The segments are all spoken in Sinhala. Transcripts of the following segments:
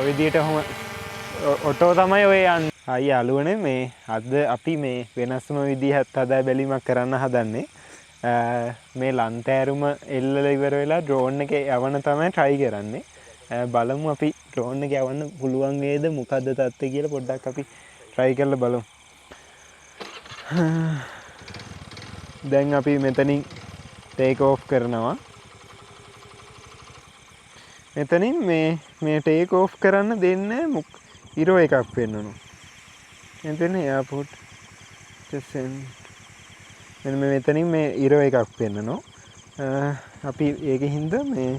ඔය විදියට ඔටෝ තමයි ඔය යන්නේ. අය යාළුවනේ මේ අද අපි මේ වෙනස්ම විදිහත් හදා බැලීමක් කරන්න හදන්නේ. මේ ලන්තෑරුම එල්ලලා ඉවර වෙලා ඩ්‍රෝන් එකේ යවන්න තමයි try කරන්නේ. බලමු අපි ඩ්‍රෝන් එක යවන්න පුළුවන් වේද මොකද්ද තත්ත්වය කියලා පොඩ්ඩක් අපි try කරලා බලමු. දැන් අපි මෙතනින් take off කරනවා. මෙතනින් මේ take off කරන්න දෙන්නේ ඉරෝ එකක් පෙන්වනවා. මෙතන එයාපෝට් මෙන්න මෙතනින් මේ ඉරෝ එකක් පෙන්වනවා. අපි ඒකින්ද මේ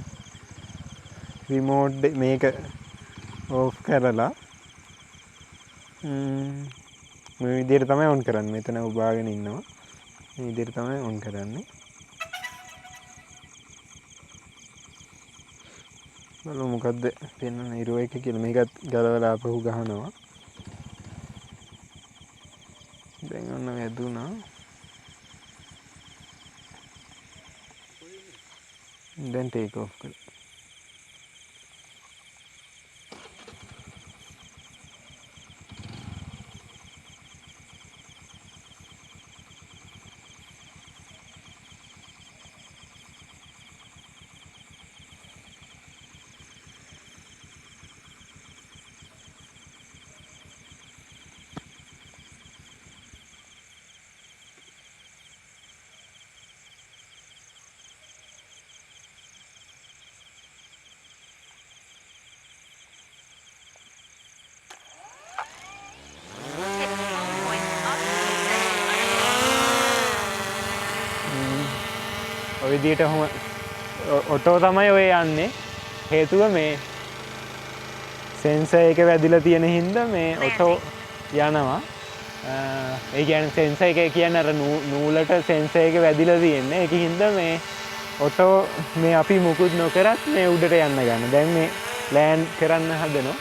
රිමෝට් මේක ඕෆ් කරලා මේ විදිහට තමයි ඔන් කරන්නේ. මෙතන උබාගෙන ඉන්නවා. මේ විදිහට තමයි ඔන් කරන්නේ. බලමු මොකද්ද පෙන්වන ඉරෝ එක කියලා. මේකත් ගලවලා ආපහු ගහනවා. දැන් ඔන්න වැදුනා. දැන් take off කරා. ඔය විදියට ඔටෝ තමයි ඔය යන්නේ. හේතුව මේ සෙන්සර් එක වැදිලා තියෙන හින්දා මේ ඔටෝ යනවා. ඒ කියන්නේ සෙන්සර් එක කියන්නේ අර නූලට සෙන්සර් එක වැදිලා තියෙන්නේ. ඒක හින්දා මේ ඔටෝ මේ අපි මුකුත් නොකරත් මේ උඩට යන්න ගන්න. දැන් මේ ලෑන්ඩ් කරන්න හදනවා.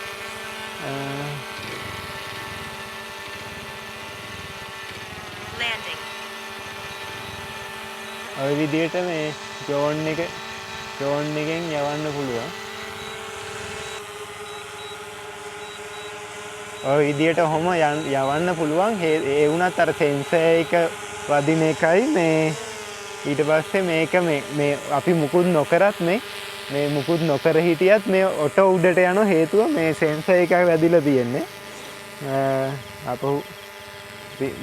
ඔය විදියට මේ ඩ්‍රෝන් එකෙන් යවන්න පුළුවන්. ඔය විදියට ඔහොම යවන්න පුළුවන්. ඒ වුණත් අර සෙන්සර් එක වදින එකයි මේ ඊට පස්සේ මේක මේ අපි මුකුත් නොකරත් මේ මුකුත් නොකර හිටියත් මේ ඔටෝ උඩට යන හේතුව මේ සෙන්සර් එක වැදිලා තියෙන්නේ. අපහු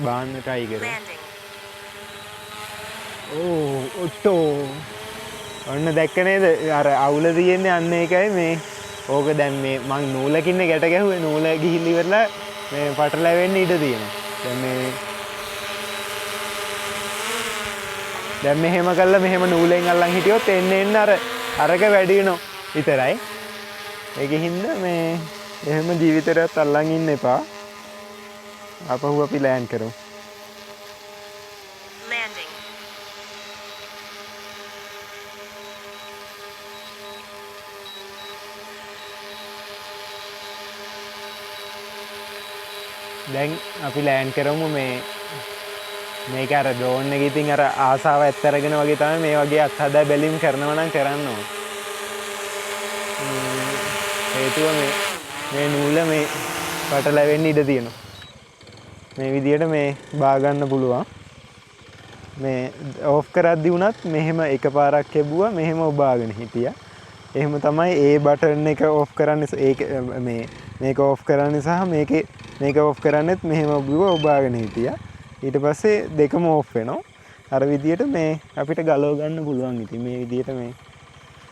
බාන්න try කරමු. ඔටෝ ඔන්න දැක්ක නේද අර අවුල තියෙන්නේ අන්න ඒකයි මේ ඕක දැන් මේ මං නූලකින් ගැට ගැහුවේ නූල ගිහිල්ලා ඉවරලා මේ පටලැවෙන්න ඉඩ තියෙනවා. දැන් මෙහෙම කළා මෙහෙම නූලෙන් අල්ලන් හිටියොත් එන්න අරක වැඩි වෙනවා විතරයි. ඒකින්ද මේ එහෙම ජීවිතේට අල්ලන් ඉන්න එපා. අපහු අපි ලෑන්ඩ් කරමු. දැන් අපි ලෑන්ඩ් කරමු මේක අර ඩ්‍රෝන් එකේ ඉතින් අර ආසාව ඇත්ත අරගෙන වගේ තමයි මේ වගේ අත්හදා බැලීම් කරනවා නම් කරන්න ඕන. හේතුව මේ නූල මේ පටලැවෙන්න ඉඩ තියෙනවා. මේ විදියට මේ බා ගන්න පුළුවන්. මේ ඕෆ් කරද්දී වුණත් මෙහෙම එකපාරක් ලැබුවා මෙහෙම ඔබාගෙන හිටියා. එහෙම තමයි ඒ බටන් එක ඕෆ් කරන්නේ මේක ඕෆ් කරන්නේ සහ මේක ඕෆ් කරන්නෙත් මෙහෙම ඔබාගෙන හිටියා. ඊට පස්සේ දෙකම ඕෆ් වෙනවා. අර විදියට මේ අපිට ගලව ගන්න පුළුවන්. ඉතින් මේ විදියට මේ